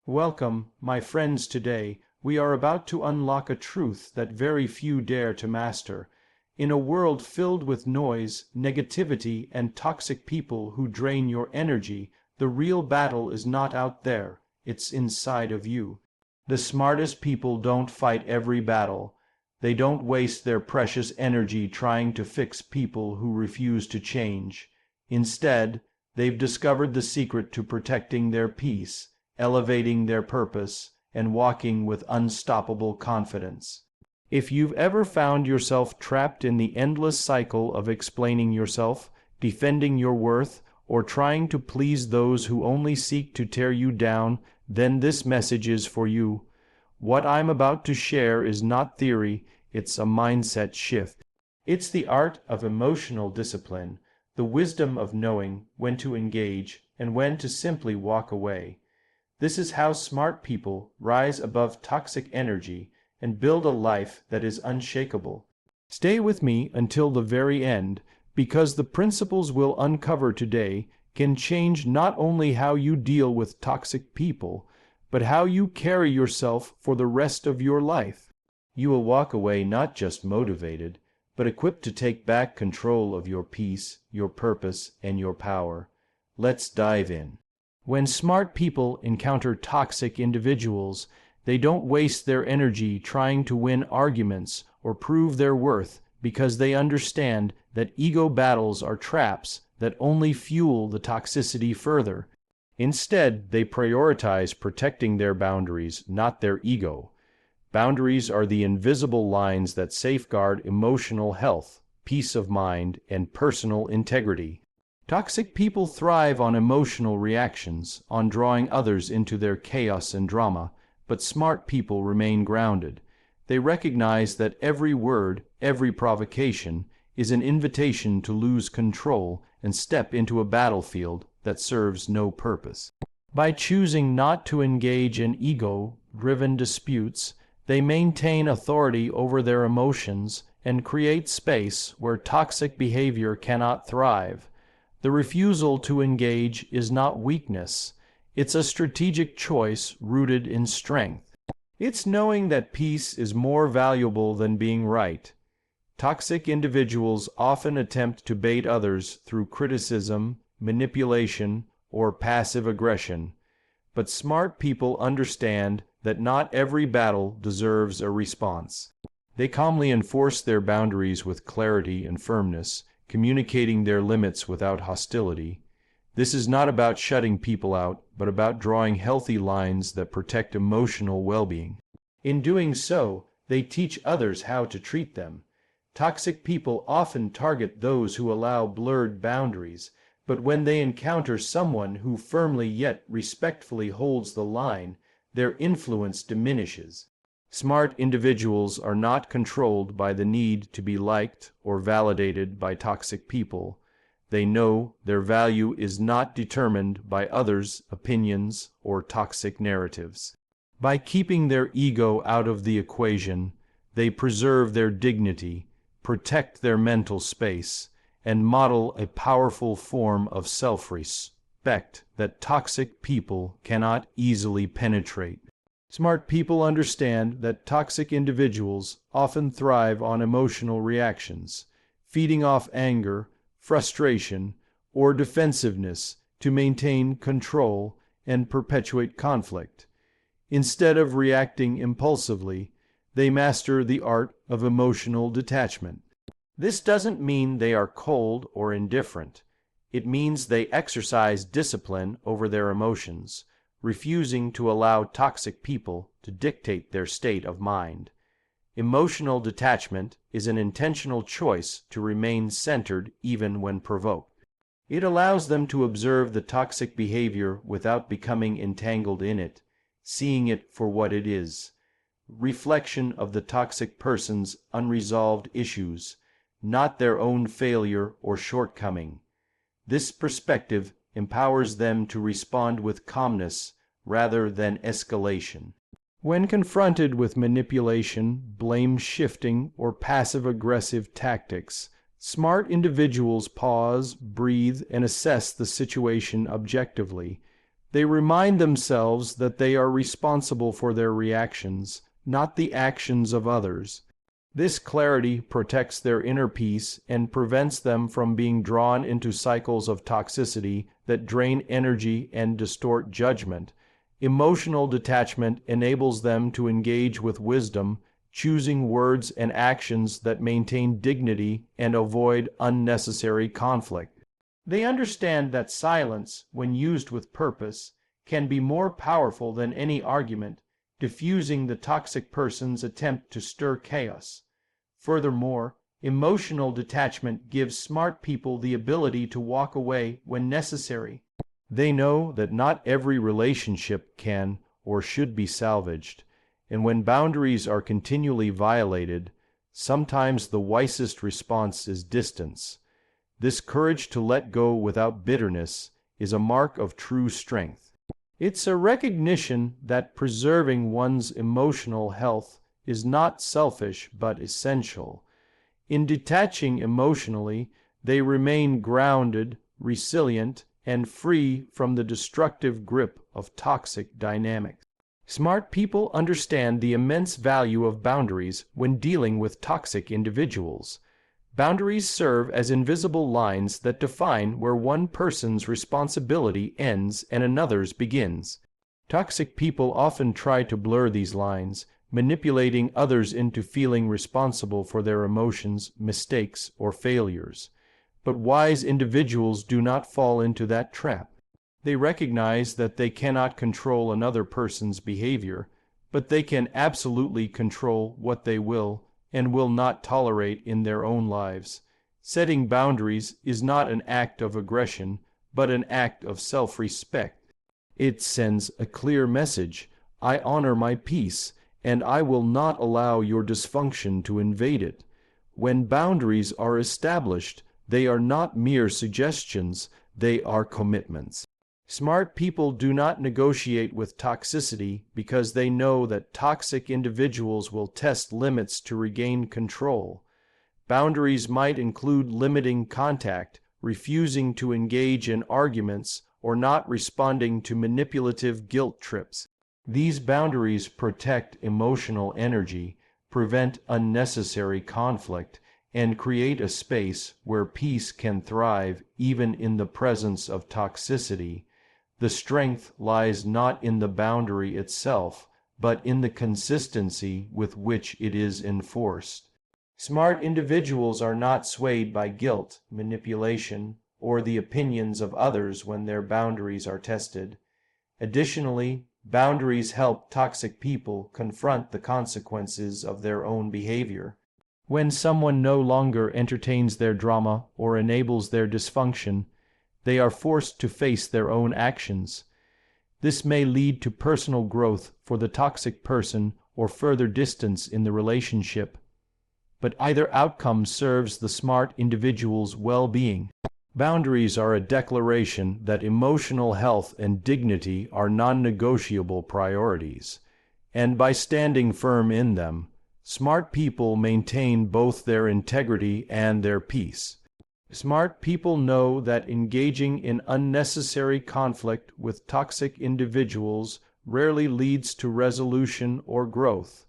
Welcome, my friends. Today, we are about to unlock a truth that very few dare to master. In a world filled with noise, negativity, and toxic people who drain your energy, the real battle is not out there, it's inside of you. The smartest people don't fight every battle. They don't waste their precious energy trying to fix people who refuse to change. Instead, they've discovered the secret to protecting their peace, elevating their purpose, and walking with unstoppable confidence. If you've ever found yourself trapped in the endless cycle of explaining yourself, defending your worth, or trying to please those who only seek to tear you down, then this message is for you. What I'm about to share is not theory, it's a mindset shift. It's the art of emotional discipline, the wisdom of knowing when to engage and when to simply walk away. This is how smart people rise above toxic energy and build a life that is unshakable. Stay with me until the very end, because the principles we'll uncover today can change not only how you deal with toxic people, but how you carry yourself for the rest of your life. You will walk away not just motivated, but equipped to take back control of your peace, your purpose, and your power. Let's dive in. When smart people encounter toxic individuals, they don't waste their energy trying to win arguments or prove their worth, because they understand that ego battles are traps that only fuel the toxicity further. Instead, they prioritize protecting their boundaries, not their ego. Boundaries are the invisible lines that safeguard emotional health, peace of mind, and personal integrity. Toxic people thrive on emotional reactions, on drawing others into their chaos and drama, but smart people remain grounded. They recognize that every word, every provocation, is an invitation to lose control and step into a battlefield that serves no purpose. By choosing not to engage in ego-driven disputes, they maintain authority over their emotions and create space where toxic behavior cannot thrive. The refusal to engage is not weakness. It's a strategic choice rooted in strength. It's knowing that peace is more valuable than being right. Toxic individuals often attempt to bait others through criticism, manipulation, or passive aggression. But smart people understand that not every battle deserves a response. They calmly enforce their boundaries with clarity and firmness, communicating their limits without hostility. This is not about shutting people out, but about drawing healthy lines that protect emotional well-being. In doing so, they teach others how to treat them. Toxic people often target those who allow blurred boundaries, but when they encounter someone who firmly yet respectfully holds the line, their influence diminishes. Smart individuals are not controlled by the need to be liked or validated by toxic people. They know their value is not determined by others' opinions or toxic narratives. By keeping their ego out of the equation, they preserve their dignity, protect their mental space, and model a powerful form of self-respect that toxic people cannot easily penetrate. Smart people understand that toxic individuals often thrive on emotional reactions, feeding off anger, frustration, or defensiveness to maintain control and perpetuate conflict. Instead of reacting impulsively, they master the art of emotional detachment. This doesn't mean they are cold or indifferent. It means they exercise discipline over their emotions, refusing to allow toxic people to dictate their state of mind. Emotional detachment is an intentional choice to remain centered even when provoked. It allows them to observe the toxic behavior without becoming entangled in it, seeing it for what it is: reflection of the toxic person's unresolved issues, not their own failure or shortcoming. This perspective empowers them to respond with calmness rather than escalation. When confronted with manipulation, blame-shifting, or passive-aggressive tactics, smart individuals pause, breathe, and assess the situation objectively. They remind themselves that they are responsible for their reactions, not the actions of others. This clarity protects their inner peace and prevents them from being drawn into cycles of toxicity that drain energy and distort judgment. Emotional detachment enables them to engage with wisdom, choosing words and actions that maintain dignity and avoid unnecessary conflict. They understand that silence, when used with purpose, can be more powerful than any argument, diffusing the toxic person's attempt to stir chaos. Furthermore, emotional detachment gives smart people the ability to walk away when necessary. They know that not every relationship can or should be salvaged, and when boundaries are continually violated, sometimes the wisest response is distance. This courage to let go without bitterness is a mark of true strength. It's a recognition that preserving one's emotional health is not selfish but essential. In detaching emotionally, they remain grounded, resilient, and free from the destructive grip of toxic dynamics. Smart people understand the immense value of boundaries when dealing with toxic individuals. Boundaries serve as invisible lines that define where one person's responsibility ends and another's begins. Toxic people often try to blur these lines, manipulating others into feeling responsible for their emotions, mistakes, or failures. But wise individuals do not fall into that trap. They recognize that they cannot control another person's behavior, but they can absolutely control what they will and will not tolerate in their own lives. Setting boundaries is not an act of aggression, but an act of self-respect. It sends a clear message: I honor my peace, and I will not allow your dysfunction to invade it. When boundaries are established, they are not mere suggestions, they are commitments. Smart people do not negotiate with toxicity because they know that toxic individuals will test limits to regain control. Boundaries might include limiting contact, refusing to engage in arguments, or not responding to manipulative guilt trips. These boundaries protect emotional energy, prevent unnecessary conflict, and create a space where peace can thrive even in the presence of toxicity. The strength lies not in the boundary itself, but in the consistency with which it is enforced. Smart individuals are not swayed by guilt, manipulation, or the opinions of others when their boundaries are tested. Additionally, boundaries help toxic people confront the consequences of their own behavior. When someone no longer entertains their drama or enables their dysfunction, they are forced to face their own actions. This may lead to personal growth for the toxic person or further distance in the relationship. But either outcome serves the smart individual's well-being. Boundaries are a declaration that emotional health and dignity are non-negotiable priorities, and by standing firm in them, smart people maintain both their integrity and their peace. Smart people know that engaging in unnecessary conflict with toxic individuals rarely leads to resolution or growth.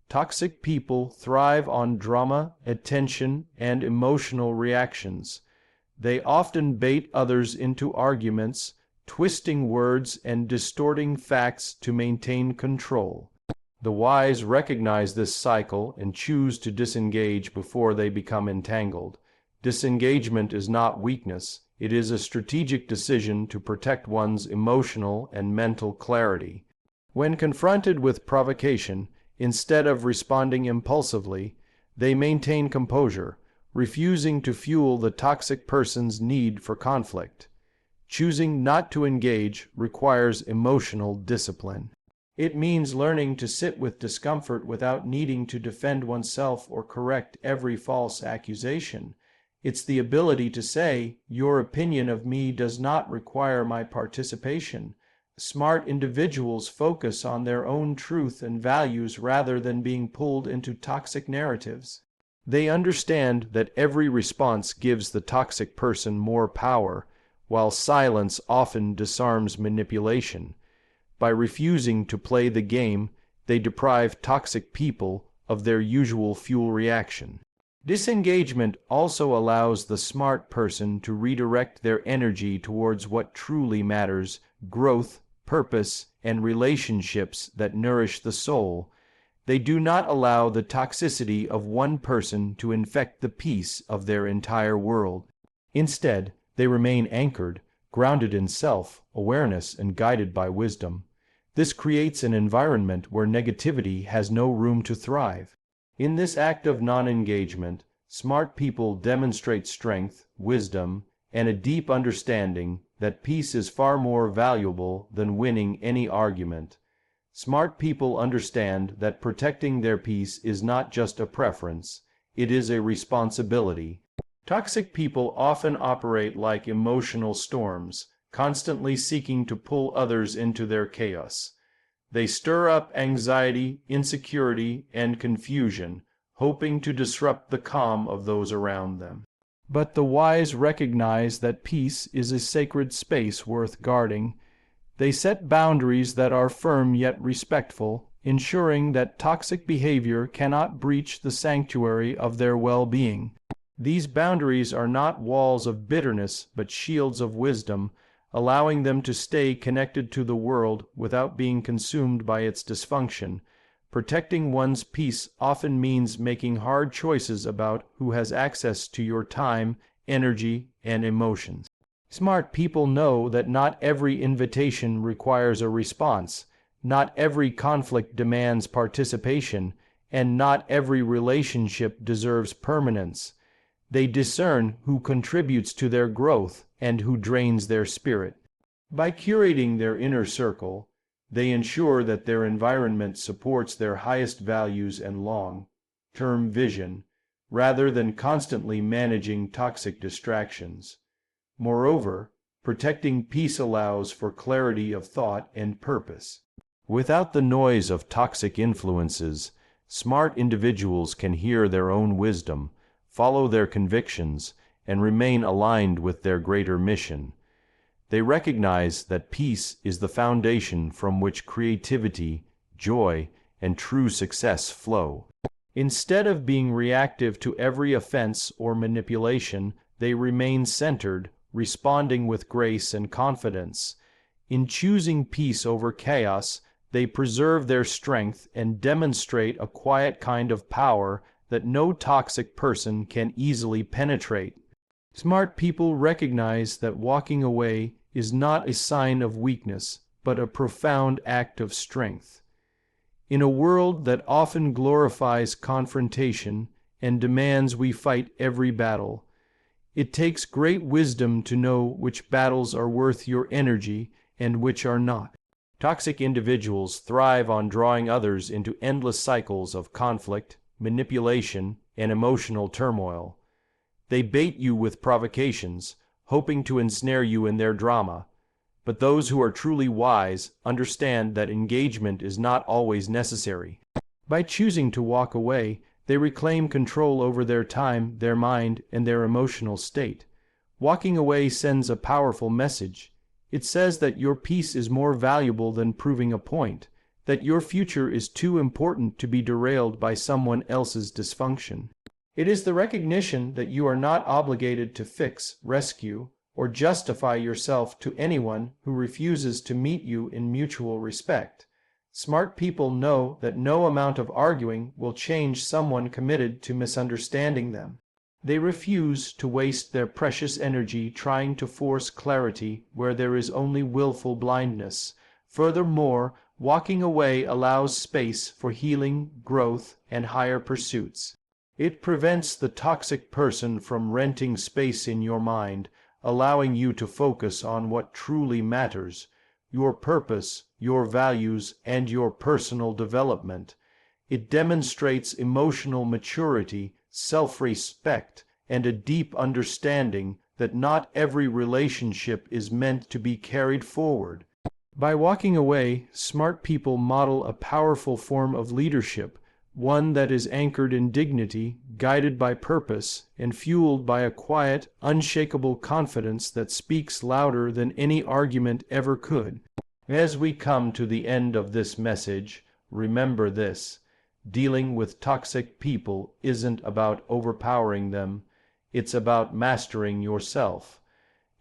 Toxic people thrive on drama, attention, and emotional reactions. They often bait others into arguments, twisting words and distorting facts to maintain control. The wise recognize this cycle and choose to disengage before they become entangled. Disengagement is not weakness, it is a strategic decision to protect one's emotional and mental clarity. When confronted with provocation, instead of responding impulsively, they maintain composure, refusing to fuel the toxic person's need for conflict. Choosing not to engage requires emotional discipline. It means learning to sit with discomfort without needing to defend oneself or correct every false accusation. It's the ability to say, your opinion of me does not require my participation. Smart individuals focus on their own truth and values rather than being pulled into toxic narratives. They understand that every response gives the toxic person more power, while silence often disarms manipulation. By refusing to play the game, they deprive toxic people of their usual fuel reaction. Disengagement also allows the smart person to redirect their energy towards what truly matters: growth, purpose, and relationships that nourish the soul. They do not allow the toxicity of one person to infect the peace of their entire world. Instead, they remain anchored, grounded in self-awareness and guided by wisdom. This creates an environment where negativity has no room to thrive. In this act of non-engagement, smart people demonstrate strength, wisdom, and a deep understanding that peace is far more valuable than winning any argument. Smart people understand that protecting their peace is not just a preference, it is a responsibility. Toxic people often operate like emotional storms, constantly seeking to pull others into their chaos. They stir up anxiety, insecurity, and confusion, hoping to disrupt the calm of those around them. But the wise recognize that peace is a sacred space worth guarding. They set boundaries that are firm yet respectful, ensuring that toxic behavior cannot breach the sanctuary of their well-being. These boundaries are not walls of bitterness, but shields of wisdom, allowing them to stay connected to the world without being consumed by its dysfunction. Protecting one's peace often means making hard choices about who has access to your time, energy, and emotions. Smart people know that not every invitation requires a response, not every conflict demands participation, and not every relationship deserves permanence. They discern who contributes to their growth and who drains their spirit. By curating their inner circle, they ensure that their environment supports their highest values and long-term vision, rather than constantly managing toxic distractions. Moreover, protecting peace allows for clarity of thought and purpose. Without the noise of toxic influences, smart individuals can hear their own wisdom, follow their convictions, and remain aligned with their greater mission. They recognize that peace is the foundation from which creativity, joy, and true success flow. Instead of being reactive to every offense or manipulation, they remain centered, responding with grace and confidence. In choosing peace over chaos, they preserve their strength and demonstrate a quiet kind of power that no toxic person can easily penetrate. Smart people recognize that walking away is not a sign of weakness, but a profound act of strength. In a world that often glorifies confrontation and demands we fight every battle, it takes great wisdom to know which battles are worth your energy and which are not. Toxic individuals thrive on drawing others into endless cycles of conflict, manipulation, and emotional turmoil. They bait you with provocations, hoping to ensnare you in their drama. But those who are truly wise understand that engagement is not always necessary. By choosing to walk away, they reclaim control over their time, their mind, and their emotional state. Walking away sends a powerful message. It says that your peace is more valuable than proving a point, that your future is too important to be derailed by someone else's dysfunction. It is the recognition that you are not obligated to fix, rescue, or justify yourself to anyone who refuses to meet you in mutual respect. Smart people know that no amount of arguing will change someone committed to misunderstanding them. They refuse to waste their precious energy trying to force clarity where there is only willful blindness. Furthermore, walking away allows space for healing, growth, and higher pursuits. It prevents the toxic person from renting space in your mind, allowing you to focus on what truly matters: your purpose, your values, and your personal development. It demonstrates emotional maturity, self-respect, and a deep understanding that not every relationship is meant to be carried forward. By walking away, smart people model a powerful form of leadership, one that is anchored in dignity, guided by purpose, and fueled by a quiet, unshakable confidence that speaks louder than any argument ever could. As we come to the end of this message, remember this: dealing with toxic people isn't about overpowering them, it's about mastering yourself.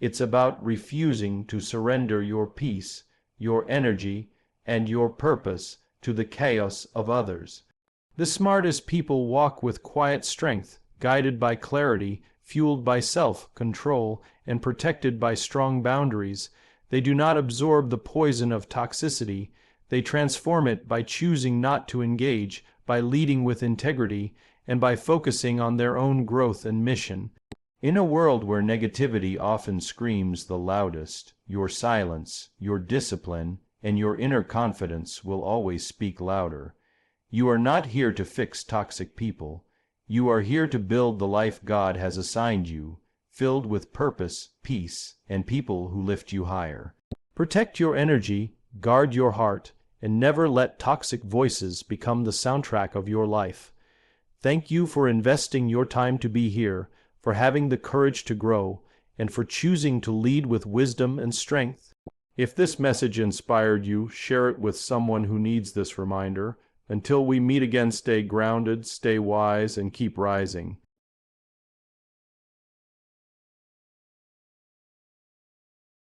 It's about refusing to surrender your peace, your energy, and your purpose to the chaos of others. The smartest people walk with quiet strength, guided by clarity, fueled by self-control, and protected by strong boundaries. They do not absorb the poison of toxicity. They transform it by choosing not to engage, by leading with integrity, and by focusing on their own growth and mission. In a world where negativity often screams the loudest, your silence, your discipline, and your inner confidence will always speak louder. You are not here to fix toxic people. You are here to build the life God has assigned you, filled with purpose, peace, and people who lift you higher. Protect your energy, guard your heart, and never let toxic voices become the soundtrack of your life. Thank you for investing your time to be here, for having the courage to grow, and for choosing to lead with wisdom and strength. If this message inspired you, share it with someone who needs this reminder. Until we meet again, stay grounded, stay wise, and keep rising.